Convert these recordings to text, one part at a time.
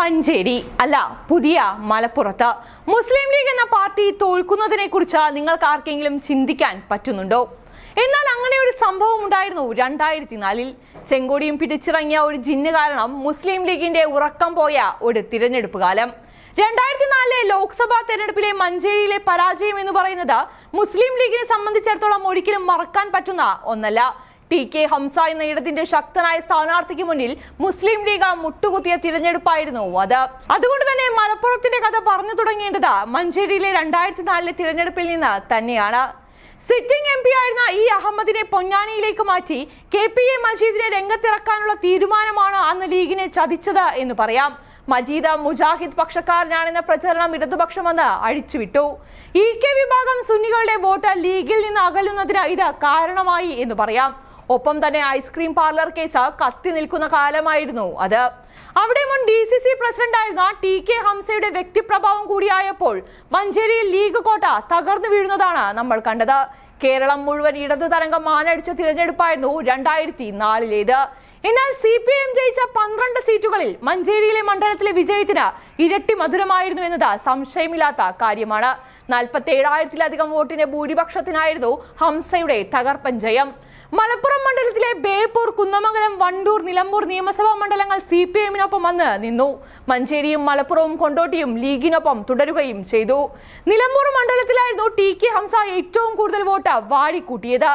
മഞ്ചേരി അല്ല പുതിയ മലപ്പുറത്ത് മുസ്ലിം ലീഗ് എന്ന പാർട്ടി തോൽക്കുന്നതിനെ കുറിച്ച് നിങ്ങൾക്ക് ആർക്കെങ്കിലും ചിന്തിക്കാൻ പറ്റുന്നുണ്ടോ? എന്നാൽ അങ്ങനെ ഒരു സംഭവം ഉണ്ടായിരുന്നു 2004-ൽ. ചെങ്കോടിയും പിടിച്ചിറങ്ങിയ ഒരു ജിന്ന് കാരണം മുസ്ലിം ലീഗിന്റെ ഉറക്കം പോയ ഒരു തിരഞ്ഞെടുപ്പ് കാലം. 2004-ലെ ലോക്സഭാ തെരഞ്ഞെടുപ്പിലെ മഞ്ചേരിയിലെ പരാജയം എന്ന് പറയുന്നത് മുസ്ലിം ലീഗിനെ സംബന്ധിച്ചിടത്തോളം ഒരിക്കലും മറക്കാൻ പറ്റുന്ന ഒന്നല്ല. ടി.കെ. ഹംസ എന്ന ഇടതിന്റെ ശക്തനായ സ്ഥാനാർത്ഥിക്ക് മുന്നിൽ മുസ്ലിം ലീഗ് മുട്ടുകുത്തിയ തിരഞ്ഞെടുപ്പായിരുന്നു അത്. അതുകൊണ്ട് തന്നെ മലപ്പുറത്തിന്റെ കഥ പറഞ്ഞു തുടങ്ങേണ്ടത് മഞ്ചേരിയിലെ 2004-ലെ തിരഞ്ഞെടുപ്പിൽ നിന്ന് തന്നെയാണ്. സിറ്റിംഗ് എം പി ആയിരുന്ന ഇ അഹമ്മദിനെ പൊന്നാനിയിലേക്ക് മാറ്റി KPA മജീദിനെ രംഗത്തിറക്കാനുള്ള തീരുമാനമാണ് അന്ന് ലീഗിനെ ചതിച്ചത് എന്ന് പറയാം. മജീദ് മുജാഹിദ് പക്ഷക്കാരനാണെന്ന പ്രചരണം ഇടതുപക്ഷം അന്ന് അഴിച്ചുവിട്ടു. EK വിഭാഗം സുന്നികളുടെ വോട്ട് ലീഗിൽ നിന്ന് അകലുന്നതിന് ഇത് കാരണമായി എന്ന് പറയാം. ഒപ്പം തന്നെ ഐസ്ക്രീം പാർലർ കേസ് കത്തി നിൽക്കുന്ന കാലമായിരുന്നു അത്. അവിടെ മുൻ DCC പ്രസിഡന്റ് ആയിരുന്ന ടി.കെ. ഹംസയുടെ വ്യക്തിപ്രഭാവം കൂടിയായപ്പോൾ മഞ്ചേരിയിൽ ലീഗ് കോട്ട തകർന്നു വീഴുന്നതാണ് നമ്മൾ കണ്ടത്. കേരളം മുഴുവൻ ഇടതു തരംഗം മാനടിച്ച തിരഞ്ഞെടുപ്പായിരുന്നു 2004-ലേത്. എന്നാൽ CPM ജയിച്ച 12 സീറ്റുകളിൽ മഞ്ചേരിയിലെ മണ്ഡലത്തിലെ വിജയത്തിന് ഇരട്ടി മധുരമായിരുന്നു എന്നത് സംശയമില്ലാത്ത കാര്യമാണ്. 47,000-ലധികം വോട്ടിന്റെ ഭൂരിപക്ഷത്തിനായിരുന്നു ഹംസയുടെ തകർപ്പൻ ജയം. മലപ്പുറം മണ്ഡലത്തിലെ ബേപ്പൂർ, കുന്നമംഗലം, വണ്ടൂർ, നിലമ്പൂർ നിയമസഭാ മണ്ഡലങ്ങൾ CPM-നൊപ്പം വന്ന് നിന്നു. മഞ്ചേരിയും മലപ്പുറവും കൊണ്ടോട്ടിയും ലീഗിനൊപ്പം തുടരുകയും ചെയ്തു. നിലമ്പൂർ മണ്ഡലത്തിലായിരുന്നു ടി.കെ. ഹംസ ഏറ്റവും കൂടുതൽ വോട്ട് വാരിക്കൂട്ടിയത്.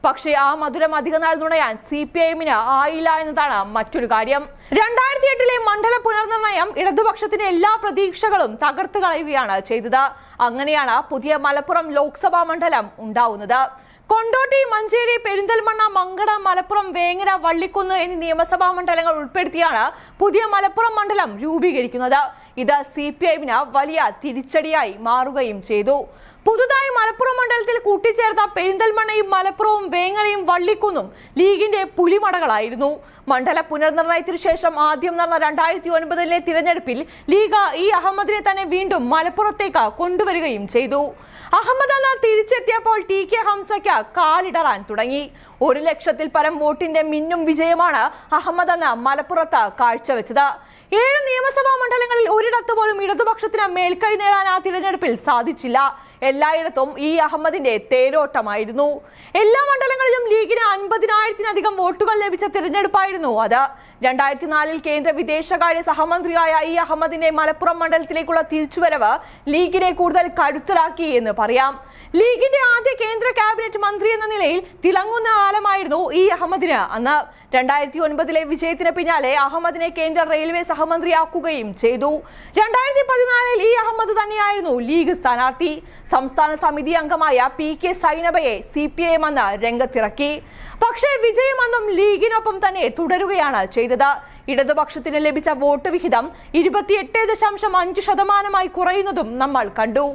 പക്ഷേ ആ മധുരം അധികനാൾ നുണയാൻ CPM-ന് ആയില്ല എന്നതാണ് മറ്റൊരു കാര്യം. 2008-ലെ മണ്ഡല പുനർനിർണയം ഇടതുപക്ഷത്തിന്റെ എല്ലാ പ്രതീക്ഷകളും തകർത്ത് കളയുകയാണ് ചെയ്തത്. അങ്ങനെയാണ് പുതിയ മലപ്പുറം ലോക്സഭാ മണ്ഡലം ഉണ്ടാവുന്നത്. കൊണ്ടോട്ടി, മഞ്ചേരി, പെരിന്തൽമണ്ണ, മങ്കട, മലപ്പുറം, വേങ്ങര, വള്ളിക്കുന്ന് എന്നീ നിയമസഭാ മണ്ഡലങ്ങൾ ഉൾപ്പെടുത്തിയാണ് പുതിയ മലപ്പുറം മണ്ഡലം രൂപീകരിക്കുന്നത്. ഇത് CPM-ന് വലിയ തിരിച്ചടിയായി മാറുകയും ചെയ്തു. പുതുതായി മലപ്പുറം മണ്ഡലത്തിൽ കൂട്ടിച്ചേർത്ത പെരിന്തൽമണ്ണയും മലപ്പുറവും വേങ്ങരയും വള്ളിക്കുന്നും ലീഗിന്റെ പുലിമടകളായിരുന്നു. മണ്ഡല പുനർനിർണയത്തിനു ശേഷം ആദ്യം നടന്ന 2009-ലെ തിരഞ്ഞെടുപ്പിൽ ലീഗ് ഇ അഹമ്മദിനെ തന്നെ വീണ്ടും മലപ്പുറത്തേക്ക് കൊണ്ടുവരികയും ചെയ്തു. അഹമ്മദ് അന്ന് തിരിച്ചെത്തിയപ്പോൾ ടി.കെ. ഹംസയ്ക്ക് കാലിടറാൻ തുടങ്ങി. 1 ലക്ഷത്തിൽ പരം വോട്ടിന്റെ മിന്നും വിജയമാണ് അഹമ്മദ് അന്ന് മലപ്പുറത്ത് കാഴ്ചവെച്ചത്. 7 നിയമസഭാ മണ്ഡലങ്ങളിൽ ഒരിടത്ത് പോലും ഇടതുപക്ഷത്തിന് മേൽക്കൈ നേടാൻ ആ തിരഞ്ഞെടുപ്പിൽ സാധിച്ചില്ല. എല്ലായിടത്തും ഇ അഹമ്മദിന്റെ തേരോട്ടമായിരുന്നു. എല്ലാ മണ്ഡലങ്ങളിലും ലീഗിന് 50,000-ലധികം വോട്ടുകൾ ലഭിച്ച തിരഞ്ഞെടുപ്പായിരുന്നു അത്. 2004-ൽ കേന്ദ്ര വിദേശകാര്യ സഹമന്ത്രിയായ ഇ അഹമ്മദിന്റെ മലപ്പുറം മണ്ഡലത്തിലേക്കുള്ള തിരിച്ചുവരവ് ലീഗിനെ കൂടുതൽ കരുത്തരാക്കി എന്ന് പറയാം. ലീഗിന്റെ ആദ്യ കേന്ദ്ര ക്യാബിനറ്റ് മന്ത്രി എന്ന നിലയിൽ തിളങ്ങുന്ന കാലമായിരുന്നു ഇ അഹമ്മദിന് അന്ന്. 2009-ലെ വിജയത്തിന് പിന്നാലെ അഹമ്മദിനെ കേന്ദ്ര റെയിൽവേ സഹമന്ത്രിയാക്കുകയും ചെയ്തു. 2014-ൽ ഇ അഹമ്മദ് തന്നെയായിരുന്നു ലീഗ് സ്ഥാനാർത്ഥി. സംസ്ഥാന സമിതി അംഗമായ PK സൈനബയെ CPM അന്ന് രംഗത്തിറക്കി. പക്ഷേ വിജയം അന്നും ലീഗിനൊപ്പം തന്നെ തുടരുകയാണ് ചെയ്തത്. ഇടതുപക്ഷത്തിന് ലഭിച്ച വോട്ട് വിഹിതം 28.5% കുറയുന്നതും നമ്മൾ കണ്ടു.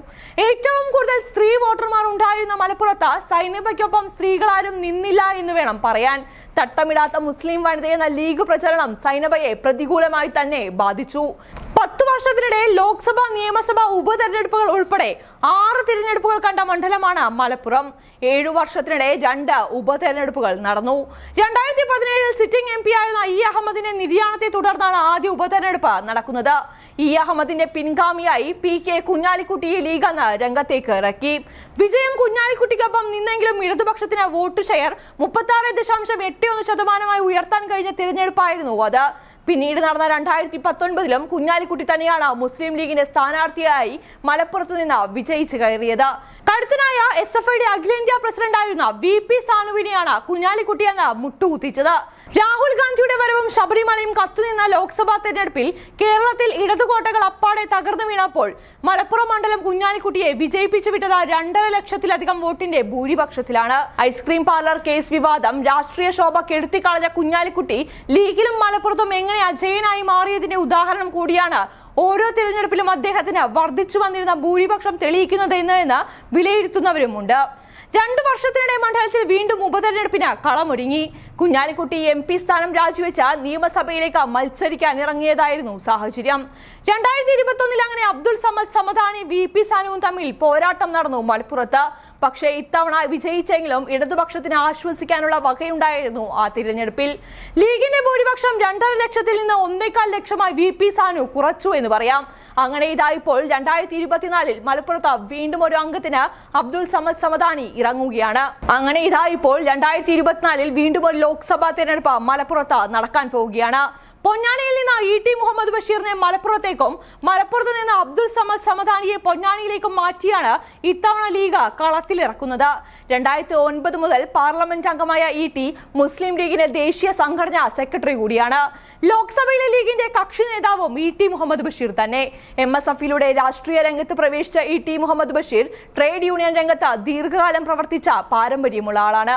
ഏറ്റവും കൂടുതൽ സ്ത്രീ വോട്ടർമാർ ഉണ്ടായിരുന്ന മലപ്പുറത്ത് സൈനബയ്ക്കൊപ്പം സ്ത്രീകളാരും നിന്നില്ല എന്ന് വേണം പറയാൻ. തട്ടമിടാത്ത മുസ്ലിം വനിതയെന്ന ലീഗ് പ്രചരണം സൈനബയെ പ്രതികൂലമായി തന്നെ ബാധിച്ചു. 10 വർഷത്തിനിടെ ലോക്സഭ, നിയമസഭ, ഉപതെരഞ്ഞെടുപ്പുകൾ ഉൾപ്പെടെ 6 തിരഞ്ഞെടുപ്പുകൾ കണ്ട മണ്ഡലമാണ് മലപ്പുറം. 7 വർഷത്തിനിടെ 2 ഉപതെരഞ്ഞെടുപ്പുകൾ നടന്നു. 2017-ൽ സിറ്റിംഗ് MP ആയിരുന്ന ഇ അഹമ്മദിന്റെ നിര്യാണത്തെ തുടർന്നാണ് ആദ്യ ഉപതെരഞ്ഞെടുപ്പ് നടക്കുന്നത്. ഇ അഹമ്മദിന്റെ പിൻഗാമിയായി PK കുഞ്ഞാലിക്കുട്ടിയെ ലീഗ് അന്ന് രംഗത്തേക്ക് ഇറക്കി. വിജയം കുഞ്ഞാലിക്കുട്ടിക്കൊപ്പം നിന്നെങ്കിലും ഇടതുപക്ഷത്തിന് വോട്ട് ഷെയർ 36.81% ഉയർത്താൻ കഴിഞ്ഞ തിരഞ്ഞെടുപ്പായിരുന്നു അത്. പിന്നീട് നടന്ന 2019-ലും കുഞ്ഞാലിക്കുട്ടി തന്നെയാണ് മുസ്ലിം ലീഗിന്റെ സ്ഥാനാർത്ഥിയായി മലപ്പുറത്ത് നിന്ന് വിജയിച്ചു കയറിയത്. കടുത്തനായ SFIയുടെ അഖിലേന്ത്യാ പ്രസിഡന്റായിരുന്ന VP സാനുവിനെയാണ് കുഞ്ഞാലിക്കുട്ടി എന്ന് മുട്ടുകുത്തിച്ചത്. രാഹുൽ ഗാന്ധിയുടെ വരവും ശബരിമലയും കത്തുനിന്ന ലോക്സഭാ തെരഞ്ഞെടുപ്പിൽ കേരളത്തിൽ ഇടതുകോട്ടകൾ അപ്പാടെ തകർന്നു വീണപ്പോൾ മലപ്പുറം മണ്ഡലം കുഞ്ഞാലിക്കുട്ടിയെ വിജയിപ്പിച്ചു വിട്ടത് 2.5 ലക്ഷത്തിലധികം വോട്ടിന്റെ ഭൂരിപക്ഷത്തിലാണ്. ഐസ്ക്രീം പാർലർ കേസ് വിവാദം രാഷ്ട്രീയ ശോഭ കെടുത്തിക്കളഞ്ഞ കുഞ്ഞാലിക്കുട്ടി ലീഗിലും മലപ്പുറത്തും എങ്ങനെ അജയനായി മാറിയതിന്റെ ഉദാഹരണം കൂടിയാണ് ഓരോ തിരഞ്ഞെടുപ്പിലും അദ്ദേഹത്തിന് വർദ്ധിച്ചു വന്നിരുന്ന ഭൂരിപക്ഷം തെളിയിക്കുന്നത് എന്ന് വിലയിരുത്തുന്നവരുമുണ്ട്. 2 വർഷത്തിനിടെ മണ്ഡലത്തിൽ വീണ്ടും ഉപതെരഞ്ഞെടുപ്പിന് കളമൊരുങ്ങി. കുഞ്ഞാലിക്കുട്ടി MP സ്ഥാനം രാജിവെച്ച നിയമസഭയിലേക്ക് മത്സരിക്കാൻ ഇറങ്ങിയതായിരുന്നു സാഹചര്യം. 2021 അങ്ങനെ അബ്ദുൾ സമദ് സമദാനി VP സാനുവും തമ്മിൽ പോരാട്ടം നടന്നു മലപ്പുറത്ത്. പക്ഷേ ഇത്തവണ വിജയിച്ചെങ്കിലും ഇടതുപക്ഷത്തിന് ആശ്വസിക്കാനുള്ള വകയുണ്ടായിരുന്നു ആ തിരഞ്ഞെടുപ്പിൽ. ലീഗിന്റെ ഭൂരിപക്ഷം 2.5 ലക്ഷത്തിൽ നിന്ന് 1.25 ലക്ഷമായി VP സാനു കുറച്ചു എന്ന് പറയാം. അങ്ങനെ ഇതായിപ്പോൾ 2024 മലപ്പുറത്ത് വീണ്ടും ഒരു അംഗത്തിന് അബ്ദുൾ സമദ് സമദാനി ഇറങ്ങുകയാണ്. അങ്ങനെ ഇതായിപ്പോൾ 2024 വീണ്ടും ഒരു ലോക്സഭാ തെരഞ്ഞെടുപ്പ് മലപ്പുറത്ത് നടക്കാൻ പോവുകയാണ്. പൊന്നാനിയിൽ നിന്ന് ET മുഹമ്മദ് ബഷീറിനെ മലപ്പുറത്തേക്കും മലപ്പുറത്ത് നിന്ന് അബ്ദുൾ സമദ് സമദാനിയെ പൊന്നാനിയിലേക്കും മാറ്റിയാണ് ഇത്തവണ ലീഗ് കളത്തിലിറക്കുന്നത്. 2009 മുതൽ പാർലമെന്റ് അംഗമായ ET മുസ്ലിം ലീഗിന്റെ ദേശീയ സംഘടനാ സെക്രട്ടറി കൂടിയാണ്. ലോക്സഭയിലെ ലീഗിന്റെ കക്ഷി നേതാവും ET മുഹമ്മദ് ബഷീർ തന്നെ. MSFയിലൂടെ രാഷ്ട്രീയ രംഗത്ത് പ്രവേശിച്ച ET Muhammad Basheer trade union രംഗത്ത് ദീർഘകാലം പ്രവർത്തിച്ച പാരമ്പര്യമുള്ള ആളാണ്.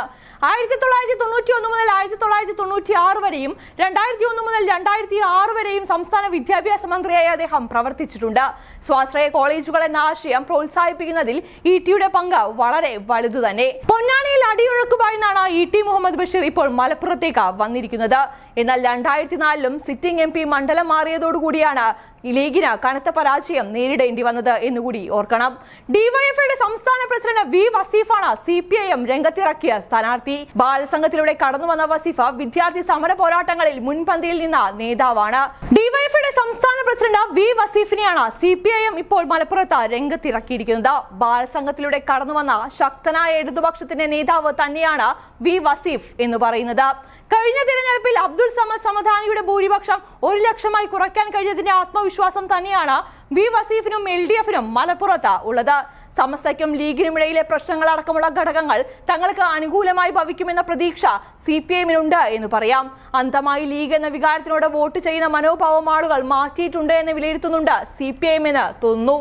1991 മുതൽ 1996 വരെയും 2001 മുതൽ 2006 വരെയും സംസ്ഥാന വിദ്യാഭ്യാസ മന്ത്രിയായി അദ്ദേഹം പ്രവർത്തിച്ചിട്ടുണ്ട്. സ്വാശ്രയ കോളേജുകൾ എന്ന ആശയം പ്രോത്സാഹിപ്പിക്കുന്നതിൽ ETയുടെ പങ്ക് വളരെ വലുതു തന്നെ. പൊന്നാനിയിൽ അടിയൊഴുക്കുപായെന്നാണ് ET മുഹമ്മദ് ബഷീർ ഇപ്പോൾ മലപ്പുറത്തേക്ക് വന്നിരിക്കുന്നത്. എന്നാൽ 2004 സിറ്റിംഗ് MP മണ്ഡലം മാറിയതോടുകൂടിയാണ് ലീഗിന് കനത്ത പരാജയം നേരിടേണ്ടി വന്നത് എന്നുകൂടി ഓർക്കണം. DYFIയുടെ സംസ്ഥാന പ്രസിഡന്റ് V വസീഫാണ് CPIM രംഗത്തിറക്കിയ സ്ഥാനാർത്ഥി. ബാലസംഘത്തിലൂടെ കടന്നു വന്ന വസീഫ വിദ്യാർത്ഥി സമര പോരാട്ടങ്ങളിൽ മുൻപന്തിയിൽ നിന്ന നേതാവാണ്. DYFIയുടെ സംസ്ഥാന പ്രസിഡന്റ് V വസീഫിനെയാണ് CPIM ഇപ്പോൾ മലപ്പുറത്ത് രംഗത്തിറക്കിയിരിക്കുന്നത്. ബാലസംഘത്തിലൂടെ കടന്നു വന്ന ശക്തനായ ഇടതുപക്ഷത്തിന്റെ നേതാവ് തന്നെയാണ് V വസീഫ് എന്ന് പറയുന്നത്. കഴിഞ്ഞ തിരഞ്ഞെടുപ്പിൽ അബ്ദുൾ സമദ് സമദാനിയുടെ ഭൂരിപക്ഷം 1 ലക്ഷമായി കുറയ്ക്കാൻ കഴിഞ്ഞതിന്റെ ആത്മവിശ്വാസം തന്നെയാണ് V വസീഫിനും LDFിനും മലപ്പുറത്ത് ഉള്ളത്. സമസ്തയ്ക്കും ലീഗിനുമിടയിലെ പ്രശ്നങ്ങൾ അടക്കമുള്ള ഘടകങ്ങൾ തങ്ങൾക്ക് അനുകൂലമായി ഭവിക്കുമെന്ന പ്രതീക്ഷ CPIMനുണ്ട് എന്ന് പറയാം. അന്തമായി ലീഗ് എന്ന വികാരത്തിനോട് വോട്ട് ചെയ്യുന്ന മനോഭാവം ആളുകൾ മാറ്റിയിട്ടുണ്ട് എന്ന് വിലയിരുത്തുന്നുണ്ട് CPIM എന്ന് തോന്നുന്നു.